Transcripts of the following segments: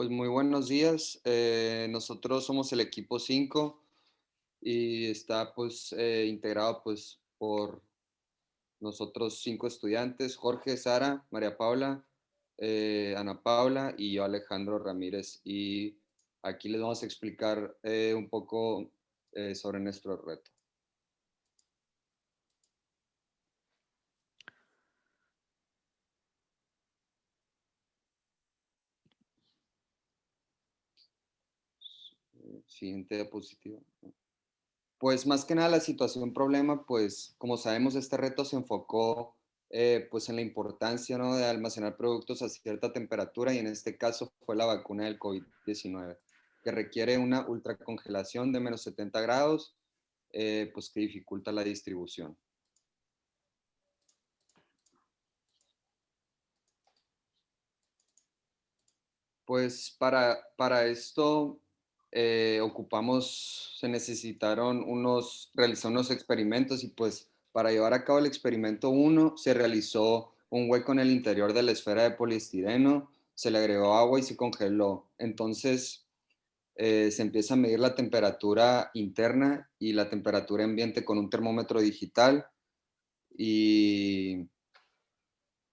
Pues muy buenos días. Nosotros somos el equipo 5 y está pues integrado pues por nosotros 5 estudiantes: Jorge, Sara, María Paula, Ana Paula y yo, Alejandro Ramírez. Y aquí les vamos a explicar un poco sobre nuestro reto. Siguiente diapositiva. Pues más que nada la situación problema, pues como sabemos este reto se enfocó pues en la importancia, ¿no?, de almacenar productos a cierta temperatura, y en este caso fue la vacuna del COVID-19, que requiere una ultracongelación de menos 70 grados, pues que dificulta la distribución. Pues para esto se necesitaron realizar unos experimentos, y pues para llevar a cabo el experimento 1 se realizó un hueco en el interior de la esfera de poliestireno, se le agregó agua y se congeló. Entonces se empieza a medir la temperatura interna y la temperatura ambiente con un termómetro digital, y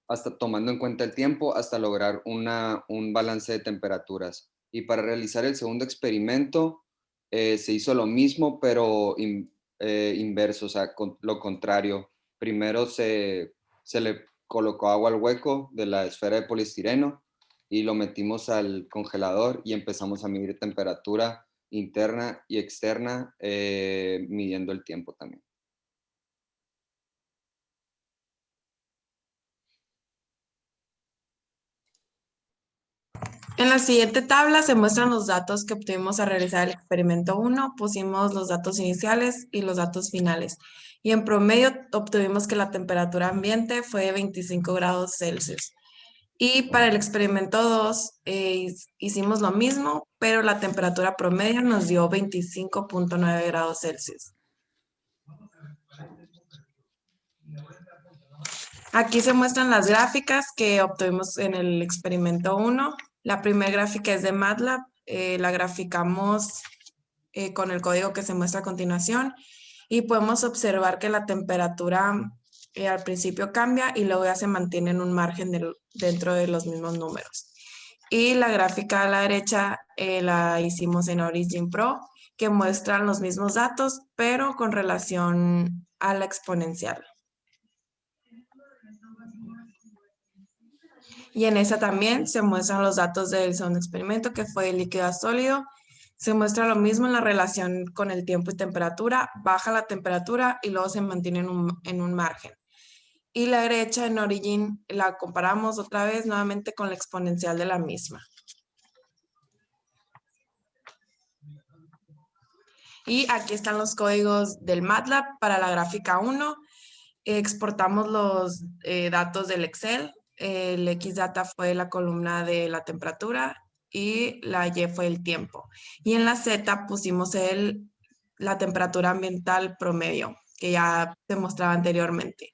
hasta tomando en cuenta el tiempo, hasta lograr un balance de temperaturas. Y para realizar el segundo experimento, se hizo lo mismo, pero inverso, o sea, lo contrario. Primero se le colocó agua al hueco de la esfera de poliestireno y lo metimos al congelador y empezamos a medir temperatura interna y externa, midiendo el tiempo también. En la siguiente tabla se muestran los datos que obtuvimos al realizar el experimento 1. Pusimos los datos iniciales y los datos finales. Y en promedio obtuvimos que la temperatura ambiente fue de 25 grados Celsius. Y para el experimento 2 hicimos lo mismo, pero la temperatura promedio nos dio 25.9 grados Celsius. Aquí se muestran las gráficas que obtuvimos en el experimento 1. La primera gráfica es de MATLAB. La graficamos con el código que se muestra a continuación, y podemos observar que la temperatura al principio cambia y luego ya se mantiene en un margen dentro de los mismos números. Y la gráfica a la derecha la hicimos en Origin Pro, que muestran los mismos datos, pero con relación a la exponencial. Y en esa también se muestran los datos del segundo experimento, que fue de líquido a sólido. Se muestra lo mismo en la relación con el tiempo y temperatura. Baja la temperatura y luego se mantiene en un margen. Y la derecha en Origin la comparamos otra vez nuevamente con la exponencial de la misma. Y aquí están los códigos del MATLAB para la gráfica 1. Exportamos los datos del Excel. El Xdata fue la columna de la temperatura y la Y fue el tiempo. Y en la Z pusimos la temperatura ambiental promedio, que ya se mostraba anteriormente.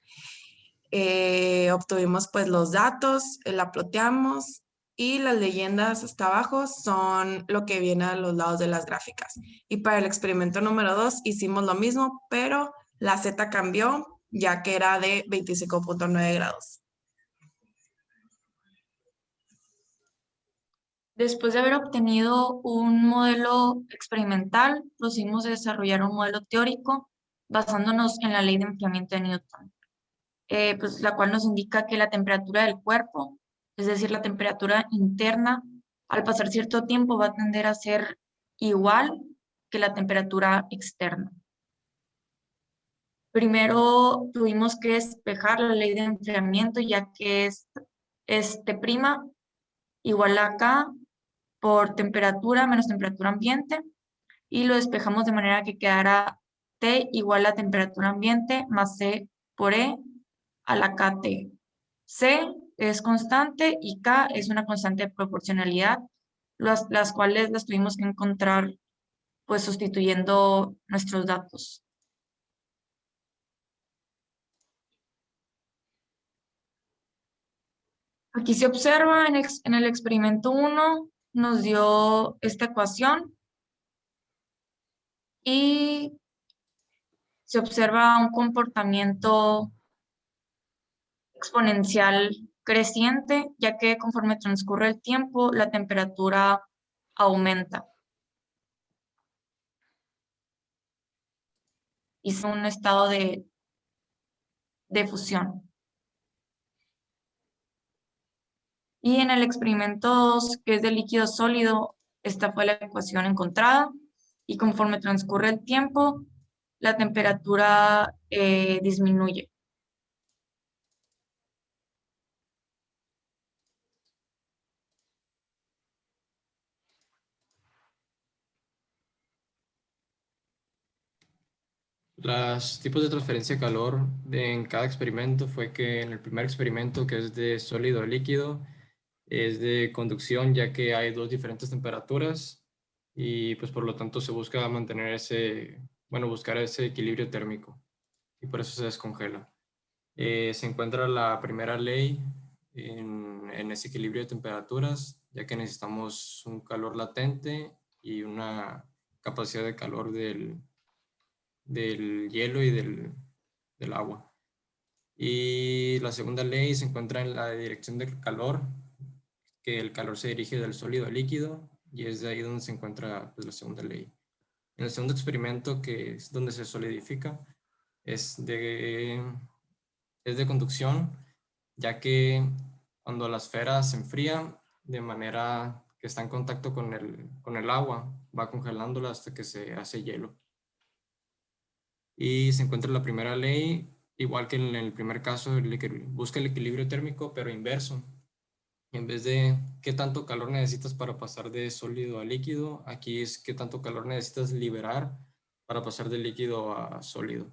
Obtuvimos pues los datos, la ploteamos, y las leyendas hasta abajo son lo que viene a los lados de las gráficas. Y para el experimento número 2 hicimos lo mismo, pero la Z cambió, ya que era de 25.9 grados. Después de haber obtenido un modelo experimental, procedimos a desarrollar un modelo teórico basándonos en la ley de enfriamiento de Newton, pues, la cual nos indica que la temperatura del cuerpo, es decir, la temperatura interna, al pasar cierto tiempo va a tender a ser igual que la temperatura externa. Primero tuvimos que despejar la ley de enfriamiento, ya que es prima igual a K por temperatura menos temperatura ambiente, y lo despejamos de manera que quedara T igual a temperatura ambiente más C por E a la KT. C es constante y K es una constante de proporcionalidad, las cuales las tuvimos que encontrar pues sustituyendo nuestros datos. Aquí se observa en el experimento 1 nos dio esta ecuación y se observa un comportamiento exponencial creciente, ya que conforme transcurre el tiempo, la temperatura aumenta. Y es un estado de fusión. Y en el experimento 2, que es de líquido sólido, esta fue la ecuación encontrada. Y conforme transcurre el tiempo, la temperatura disminuye. Los tipos de transferencia de calor en cada experimento fue que en el primer experimento, que es de sólido a líquido, es de conducción, ya que hay dos diferentes temperaturas y pues por lo tanto se busca mantener buscar ese equilibrio térmico y por eso se descongela. Se encuentra la primera ley en ese equilibrio de temperaturas, ya que necesitamos un calor latente y una capacidad de calor del hielo y del agua. Y la segunda ley se encuentra en la dirección del calor, que el calor se dirige del sólido al líquido, y es de ahí donde se encuentra pues, la segunda ley. En el segundo experimento, que es donde se solidifica, es de conducción, ya que cuando la esfera se enfría de manera que está en contacto con el agua, va congelándola hasta que se hace hielo. Y se encuentra la primera ley, igual que en el primer caso, busca el equilibrio térmico, pero inverso. En vez de qué tanto calor necesitas para pasar de sólido a líquido, aquí es qué tanto calor necesitas liberar para pasar de líquido a sólido.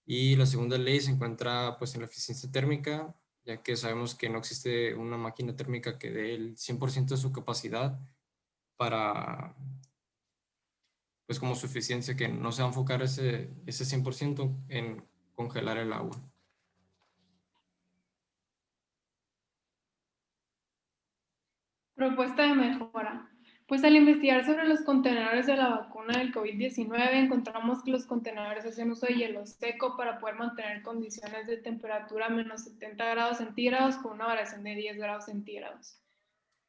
Y la segunda ley se encuentra pues en la eficiencia térmica, ya que sabemos que no existe una máquina térmica que dé el 100% de su capacidad para, pues como su eficiencia, que no se va a enfocar ese 100% en congelar el agua. Propuesta de mejora. Pues al investigar sobre los contenedores de la vacuna del COVID-19, encontramos que los contenedores hacen uso de hielo seco para poder mantener condiciones de temperatura menos 70 grados centígrados con una variación de 10 grados centígrados.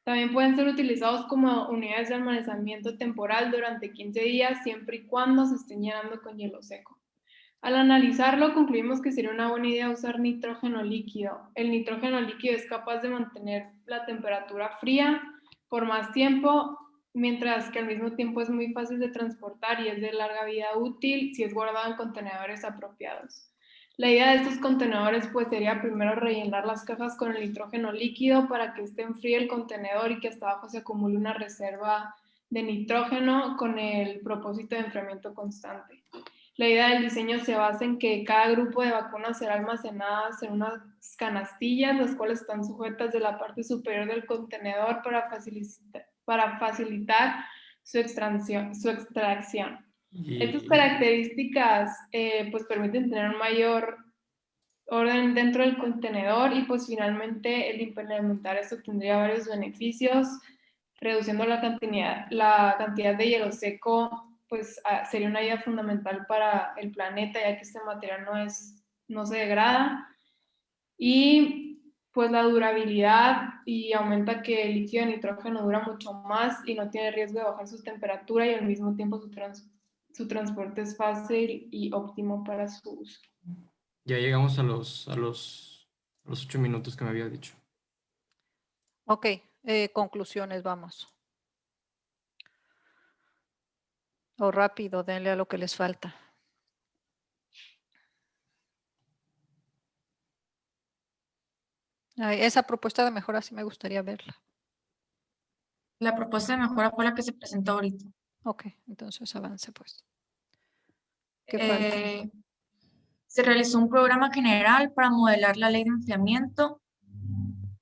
También pueden ser utilizados como unidades de almacenamiento temporal durante 15 días, siempre y cuando se estén llenando con hielo seco. Al analizarlo, concluimos que sería una buena idea usar nitrógeno líquido. El nitrógeno líquido es capaz de mantener la temperatura fría por más tiempo, mientras que al mismo tiempo es muy fácil de transportar y es de larga vida útil si es guardado en contenedores apropiados. La idea de estos contenedores pues sería primero rellenar las cajas con el nitrógeno líquido para que esté enfríe el contenedor y que hasta abajo se acumule una reserva de nitrógeno con el propósito de enfriamiento constante. La idea del diseño se basa en que cada grupo de vacunas será almacenadas en unas canastillas, las cuales están sujetas de la parte superior del contenedor para facilitar su extracción. Estas características pues permiten tener un mayor orden dentro del contenedor y pues finalmente el implementar esto tendría varios beneficios, reduciendo la cantidad de hielo seco, pues sería una ayuda fundamental para el planeta, ya que este material no se degrada, y pues la durabilidad y aumenta que el líquido de nitrógeno dura mucho más y no tiene riesgo de bajar su temperatura y al mismo tiempo su transporte es fácil y óptimo para su uso. Ya llegamos a los 8 minutos que me había dicho. Ok, conclusiones, vamos. O rápido, denle a lo que les falta. Ay, esa propuesta de mejora sí me gustaría verla. La propuesta de mejora fue la que se presentó ahorita. Ok, entonces avance pues. ¿Qué falta? Se realizó un programa general para modelar la ley de enfriamiento,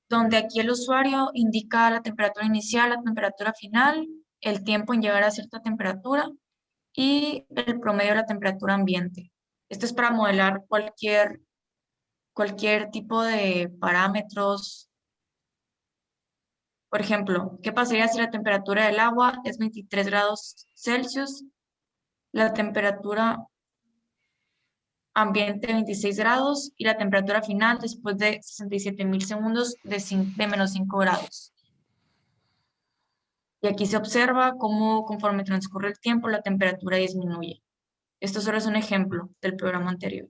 donde aquí el usuario indica la temperatura inicial, la temperatura final, el tiempo en llegar a cierta temperatura y el promedio de la temperatura ambiente. Esto es para modelar cualquier tipo de parámetros, Por ejemplo, ¿qué pasaría si la temperatura del agua es 23 grados Celsius, la temperatura ambiente 26 grados y la temperatura final después de 67.000 segundos de menos 5 grados? Y aquí se observa cómo conforme transcurre el tiempo la temperatura disminuye. Esto solo es un ejemplo del programa anterior.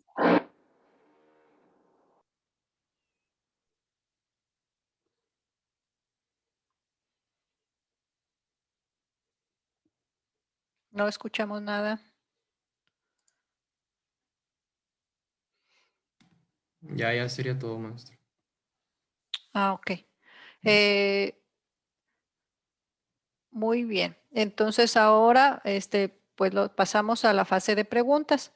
No escuchamos nada. Ya sería todo, maestro. Ah, ok. Muy bien. Entonces ahora, pues pasamos a la fase de preguntas.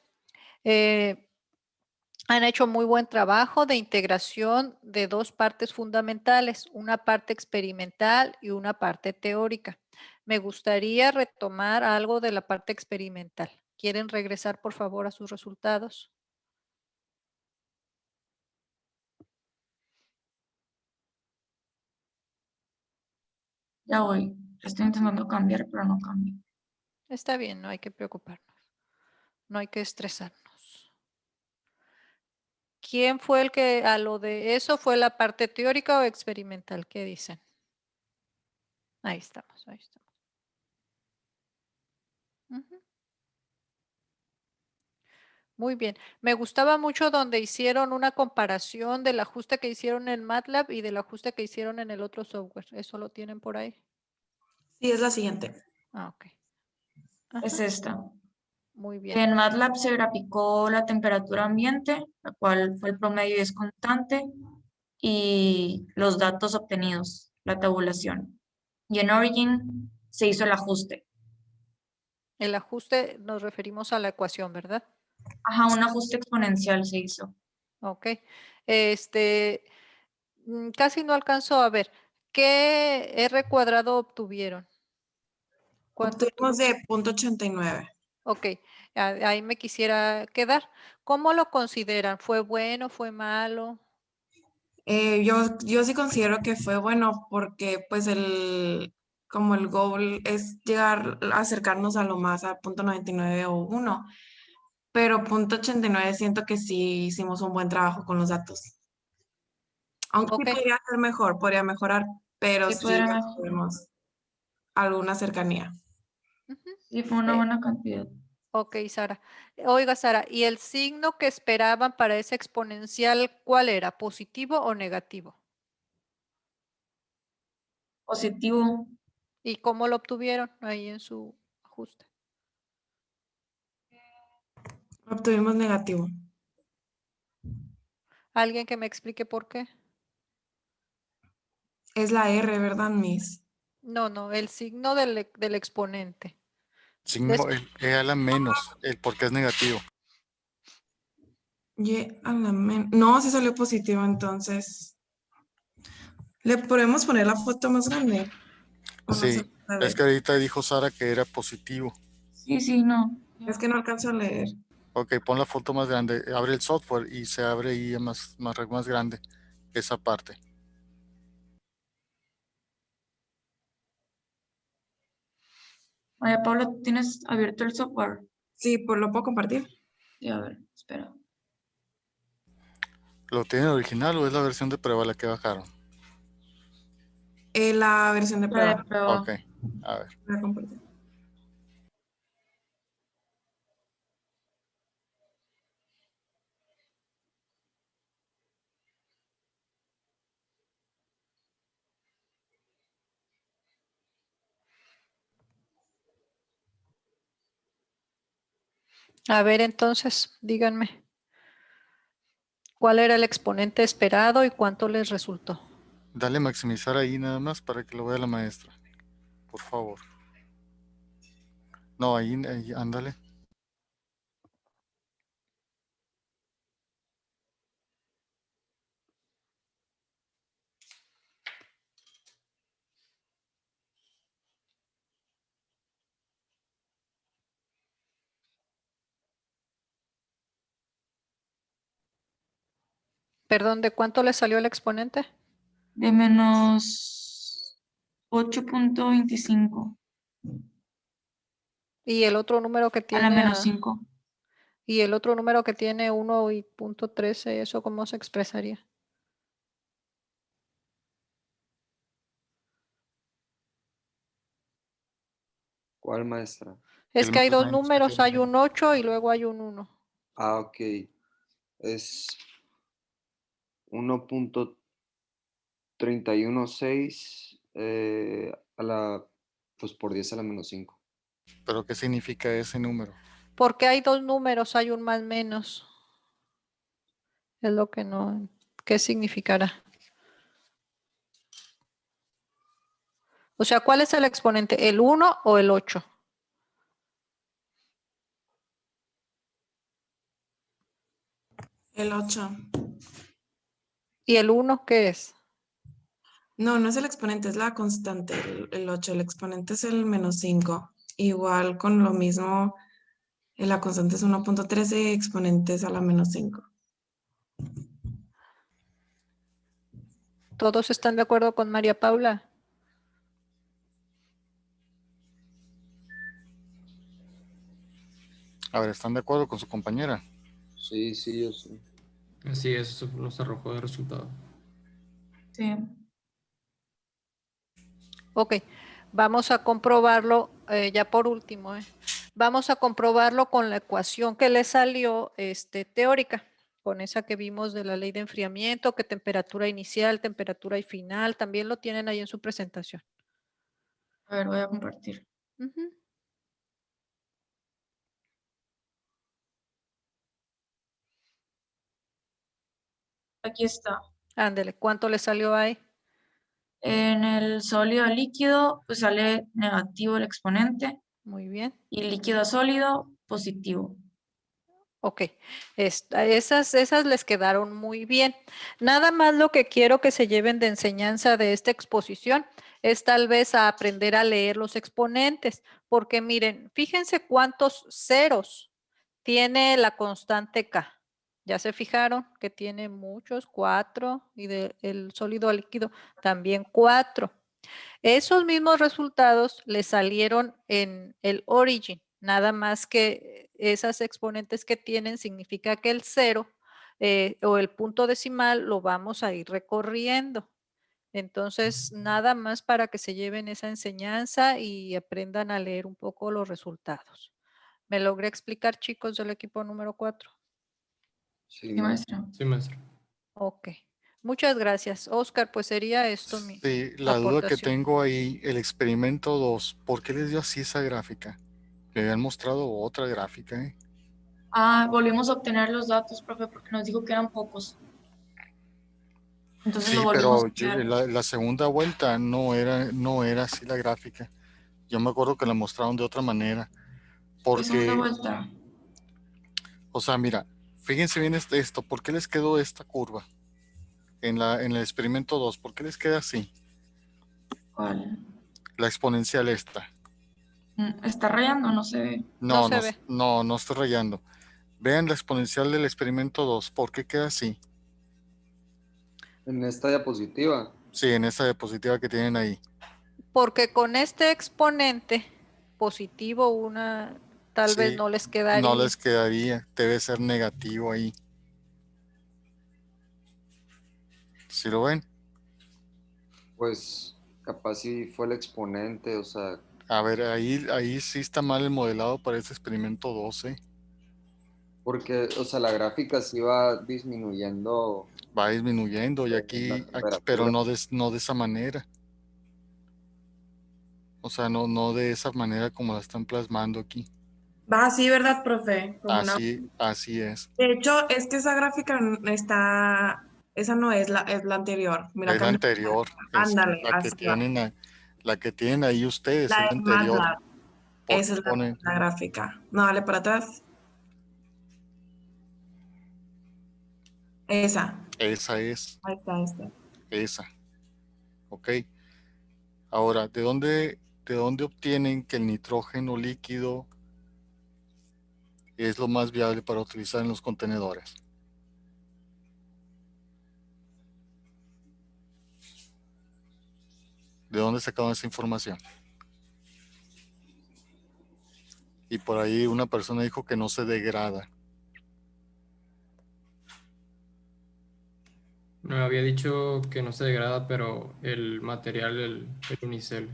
Han hecho muy buen trabajo de integración de dos partes fundamentales, una parte experimental y una parte teórica. Me gustaría retomar algo de la parte experimental. ¿Quieren regresar, por favor, a sus resultados? Ya voy. Estoy intentando cambiar, pero no cambio. Está bien, no hay que preocuparnos. No hay que estresarnos. ¿Quién fue el que a lo de eso fue la parte teórica o experimental? ¿Qué dicen? Ahí estamos, ahí estamos. Ujú. Muy bien. Me gustaba mucho donde hicieron una comparación del ajuste que hicieron en MATLAB y del ajuste que hicieron en el otro software. ¿Eso lo tienen por ahí? Sí, es la siguiente. Ah, ok. Es Ajá, esta. muy bien. En MATLAB se graficó la temperatura ambiente, la cual fue el promedio y es constante, y los datos obtenidos, la tabulación. Y en Origin se hizo el ajuste. El ajuste nos referimos a la ecuación, ¿verdad? Ajá, un ajuste exponencial se hizo. Ok. Este, casi no alcanzo a ver. ¿Qué R cuadrado obtuvieron? ¿Cuánto Obtuvimos tuvo? de .89. Ok, ahí me quisiera quedar. ¿Cómo lo consideran? ¿Fue bueno? ¿Fue malo? Yo sí considero que fue bueno porque pues como el goal es llegar a acercarnos a lo más a .99 o 1, pero .89 siento que sí hicimos un buen trabajo con los datos. Aunque sí Ok, podría mejorar, pero Sí, sí podrán, tuvimos alguna cercanía. ujú. sí, fue una Eh, buena cantidad. ok, Sara. Oiga, Sara, ¿y el signo que esperaban para ese exponencial, cuál era? ¿Positivo o negativo? Positivo. ¿Y cómo lo obtuvieron ahí en su ajuste? Obtuvimos negativo. ¿Alguien que me explique por qué? Es la R, ¿verdad, Miss? No, no, el signo del exponente. Signo, a la menos, el porque es negativo. No, sí salió positivo, entonces. ¿Le podemos poner la foto más grande? ¿O no se Sí, puede es ver? que ahorita dijo Sara que era positivo. Sí, sí, no. Es que no alcanzo a leer. Ok, pon la foto más grande, abre el software y se abre ahí más grande esa parte. María Paula, ¿tienes abierto el software? Sí, lo puedo compartir. Sí, a ver, espera. ¿Lo tiene original o es la versión de prueba la que bajaron? La versión de La de prueba. prueba. Ok, a ver. Voy a compartir. A ver, entonces, díganme, ¿cuál era el exponente esperado y cuánto les resultó? Dale maximizar ahí nada más para que lo vea la maestra. Por favor. No, ahí ándale. Perdón, ¿de cuánto les salió el exponente? De menos 8.25 Y el otro número que a la tiene, menos 5. y el otro número que tiene 1.13, ¿eso cómo se expresaría? ¿Cuál, maestra? Es El que hay más dos menos que números, tiene hay un 8 y luego hay un 1. Ah, ok. Es 1.316 a la, pues por 10 a la menos 5. ¿Pero qué significa ese número? Porque hay dos números, hay un más menos. Es lo que no, ¿qué significará? O sea, ¿cuál es el exponente? ¿El 1 o el 8? El 8. ¿Y el 1 qué es? No, no es el exponente, es la constante, el 8. El exponente es el menos 5. Igual con lo mismo, la constante es 1.13, exponentes a la menos 5. ¿Todos están de acuerdo con María Paula? A ver, ¿están de acuerdo con su compañera? Sí, sí, yo sí. Así es, eso nos arrojó el resultado. Sí. Ok, vamos a comprobarlo ya por último. Vamos a comprobarlo con la ecuación que le salió teórica, con esa que vimos de la ley de enfriamiento, que temperatura inicial, temperatura y final, también lo tienen ahí en su presentación. A ver, voy a compartir. Ujú. Aquí está. Ándele, ¿cuánto le salió ahí? En el sólido a líquido, pues sale negativo el exponente Muy bien. y líquido a sólido, positivo. Ok, esas les quedaron muy bien. Nada más lo que quiero que se lleven de enseñanza de esta exposición es tal vez a aprender a leer los exponentes, porque miren, fíjense cuántos ceros tiene la constante K. ¿Ya se fijaron que tiene muchos? 4 y del sólido al líquido también 4. Esos mismos resultados le salieron en el origin, nada más que esas exponentes que tienen significa que el 0 o el punto decimal lo vamos a ir recorriendo. Entonces, nada más para que se lleven esa enseñanza y aprendan a leer un poco los resultados. ¿Me logré explicar, chicos, del equipo número 4? Sí, Sí, maestra. maestra. Sí, maestro. Ok. Muchas gracias. Oscar, pues sería esto mi Sí, la duda que aportación. tengo ahí, el experimento 2, ¿por qué les dio así esa gráfica? Me habían mostrado otra gráfica, ¿eh? Ah, volvimos a obtener los datos, profe, porque nos dijo que eran pocos. Entonces lo Sí, volvimos pero a hacer. la segunda vuelta no era así la gráfica. Yo me acuerdo que la mostraron de otra manera. Fue segunda Porque, vuelta. o sea, mira, fíjense bien esto, ¿por qué les quedó esta curva en el experimento 2? ¿Por qué les queda así? ¿Cuál? La exponencial esta. ¿Está rayando? No se ve. No se ve. No estoy rayando. Vean la exponencial del experimento 2, ¿por qué queda así? En esta diapositiva. Sí, en esa diapositiva que tienen ahí. Porque con este exponente positivo, tal vez Sí, no les no quedaría. les quedaría, debe ser negativo ahí. ¿Sí lo ven? Pues capaz si fue el exponente, o sea, A ver, ahí sí está mal el modelado para ese experimento 12. porque, o sea, la gráfica sí va disminuyendo Va disminuyendo y la aquí, pero temperatura. no de esa manera. O sea, no de esa manera como la están plasmando aquí. Va así, ¿verdad, profe? Como una... Así es. De hecho, es que esa gráfica está, esa no es la anterior. Mira, Es acá la en anterior, es ándale, la que así va. la que tienen ahí ustedes, La es de la anterior. MATLAB, Porque esa es ponen, la gráfica. No, dale para atrás. Esa. esa es, Ahí está, esta. esa. ¿Ok? Ahora, de dónde obtienen que el nitrógeno líquido es lo más viable para utilizar en los contenedores? ¿De dónde sacaron esa información? Y por ahí una persona dijo que no se degrada. No había dicho que no se degrada, pero el material, el unicel.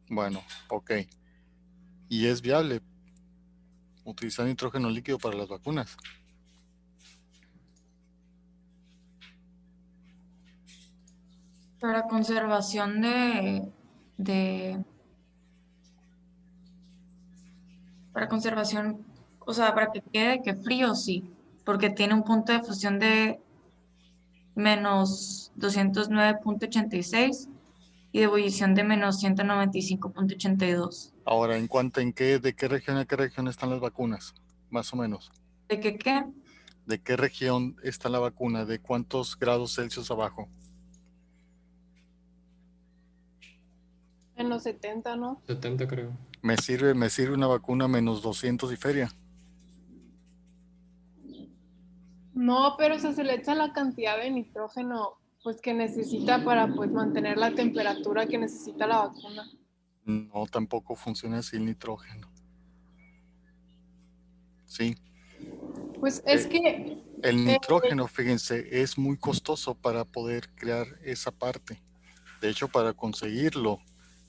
Bueno, ok. Y es viable utilizar nitrógeno líquido para las vacunas. Para conservación de para conservación, o sea, para que quede que frío, sí, porque tiene un punto de fusión de menos 209,86 y de ebullición de menos 195,82. Ahora, ¿de qué región a qué región están las vacunas? Más o menos. ¿De qué? ¿De qué región está la vacuna? ¿De cuántos grados Celsius abajo? En los 70, ¿no? 70 creo. Me sirve una vacuna menos 200 y feria. No, pero o sea, se le echa la cantidad de nitrógeno pues que necesita para pues mantener la temperatura que necesita la vacuna. No, tampoco funciona así el nitrógeno. Sí. Pues es que El nitrógeno, fíjense, es muy costoso para poder crear esa parte. De hecho, para conseguirlo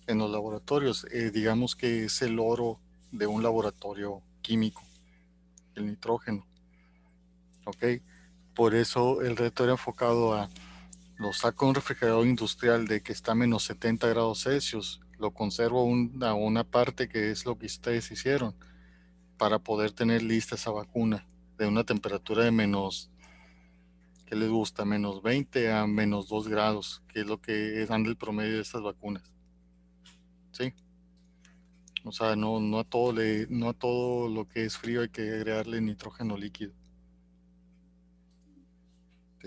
en los laboratorios, digamos que es el oro de un laboratorio químico, el nitrógeno. ¿Ok? Por eso el reto era enfocado a, lo saco de un refrigerador industrial de que está a menos 70 grados Celsius, lo conservo a una parte que es lo que ustedes hicieron, para poder tener lista esa vacuna de una temperatura de menos, ¿qué les gusta? Menos 20 a menos 2 grados, que es lo que dan el promedio de estas vacunas. ¿Sí? O sea, no a todo lo que es frío hay que agregarle nitrógeno líquido.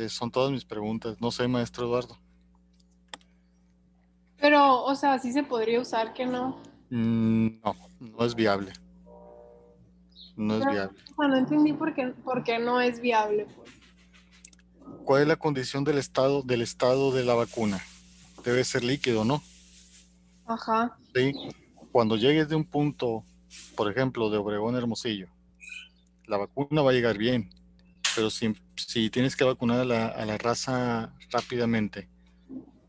Son todas mis preguntas. No sé, maestro Eduardo. pero, o sea, sí se podría usar que no. No, no es viable. No es Pero, viable. o sea, no entendí por qué no es viable, pues. ¿Cuál es la condición del estado de la vacuna? Debe ser líquido, ¿no? Ajá. Sí. Cuando llegues de un punto, por ejemplo, de Obregón a Hermosillo, la vacuna va a llegar bien, pero si tienes que vacunar a la raza rápidamente,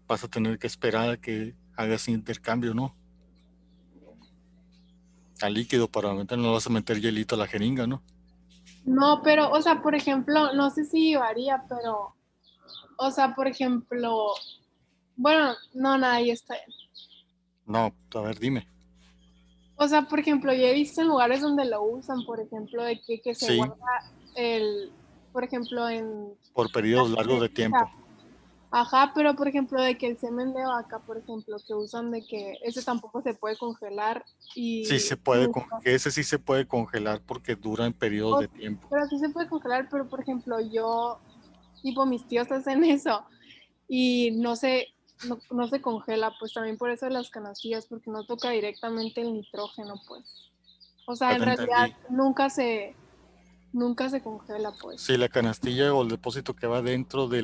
vas a tener que esperar a que hagas intercambio, ¿no? Al líquido para meter, no vas a meter hielito a la jeringa, ¿no? No, pero, o sea, por ejemplo, no sé si varía, pero, o sea, por ejemplo, bueno, no, nada, ahí está bien. No, a ver, dime. O sea, por ejemplo, yo he visto en lugares donde lo usan, por ejemplo, de que se Sí, guarda el, por ejemplo, en por periodos largos de tiempo. ajá, pero por ejemplo, de que el semen de vaca, por ejemplo, que usan de que ese tampoco se puede congelar Sí y se puede, que ese sí se puede congelar porque dura en periodos de tiempo. pero sí se puede congelar, pero por ejemplo, yo, tipo, mis tíos hacen eso y no se congela, pues también por eso de las canastillas, porque no toca directamente el nitrógeno, pues. O sea, Ya en te realidad entendí. nunca se congela, pues. Sí, la canastilla o el depósito que va dentro de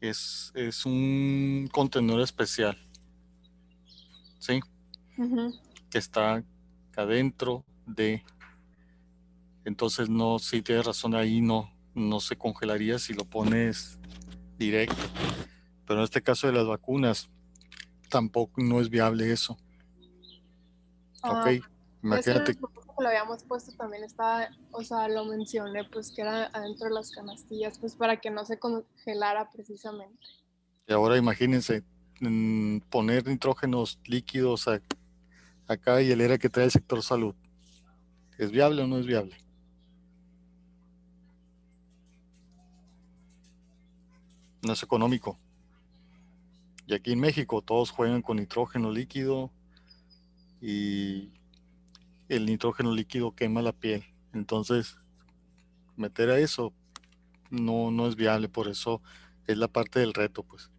es un contenedor especial, ¿sí? Ujú. Que está adentro de, entonces no, sí tienes razón, ahí no se congelaría si lo pones directo. Pero en este caso de las vacunas, tampoco no es viable eso, ¿ok? Ah, es que en el Imagínate, propuesto que lo habíamos puesto también estaba, o sea, lo mencioné, pues que era adentro de las canastillas, pues para que no se congelara precisamente. y ahora imagínense poner nitrógenos líquidos acá y el era que trae el sector salud. ¿Es viable o no es viable? No es económico. Y aquí en México todos juegan con nitrógeno líquido y el nitrógeno líquido quema la piel. Entonces, meter a eso no es viable, por eso es la parte del reto, pues.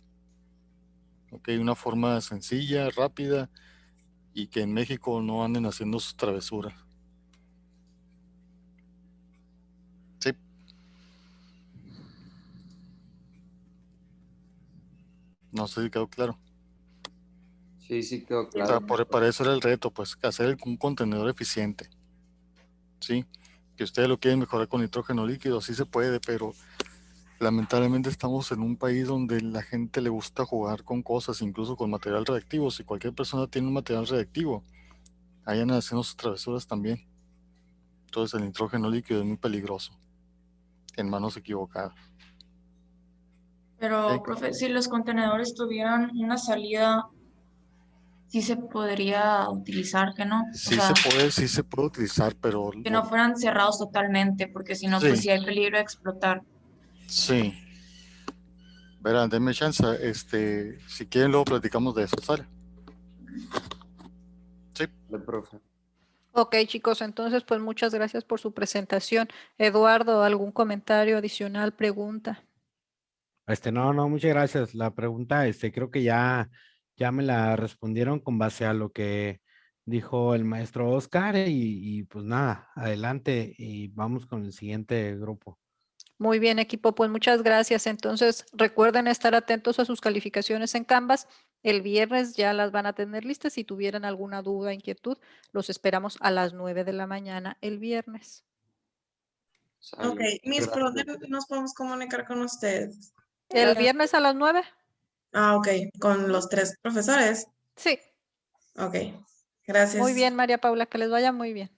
Ok, una forma sencilla, rápida y que en México no anden haciendo sus travesuras. Sí, No sé si quedó claro. Sí, sí quedó O sea, claro. para eso era el reto, pues, hacer un contenedor eficiente. Sí, que ustedes lo quieren mejorar con nitrógeno líquido, sí se puede, pero lamentablemente estamos en un país donde la gente le gusta jugar con cosas, incluso con material reactivo. Si cualquier persona tiene un material reactivo, hayan haciendo sus travesuras también. Entonces el nitrógeno líquido es muy peligroso en manos equivocadas. Pero, ¿Ok? profe, si los contenedores tuvieran una salida, sí se podría utilizar, que no, o Sí sea, se puede utilizar, pero que no fueran cerrados totalmente, porque si no, pues sí, sí hay peligro de explotar. sí. Verán, denme chance, si quieren luego platicamos de eso, ¿sale? Sí. El profe. Ok, chicos, entonces pues muchas gracias por su presentación. Eduardo, ¿algún comentario adicional, pregunta? No, muchas gracias. La pregunta, creo que ya me la respondieron con base a lo que dijo el maestro Oscar y pues nada, adelante y vamos con el siguiente grupo. Muy bien, equipo, pues muchas gracias. Entonces, recuerden estar atentos a sus calificaciones en Canvas. El viernes ya las van a tener listas. Si tuvieran alguna duda, inquietud, los esperamos a las 9 de la mañana el viernes. Sale. Ok, Miss, ¿por Gracias. dónde nos podemos comunicar con ustedes? ¿El viernes a las 9? Ah, ok, con los 3 profesores. Sí. Ok, Muy gracias. bien, María Paula, que les vaya muy bien.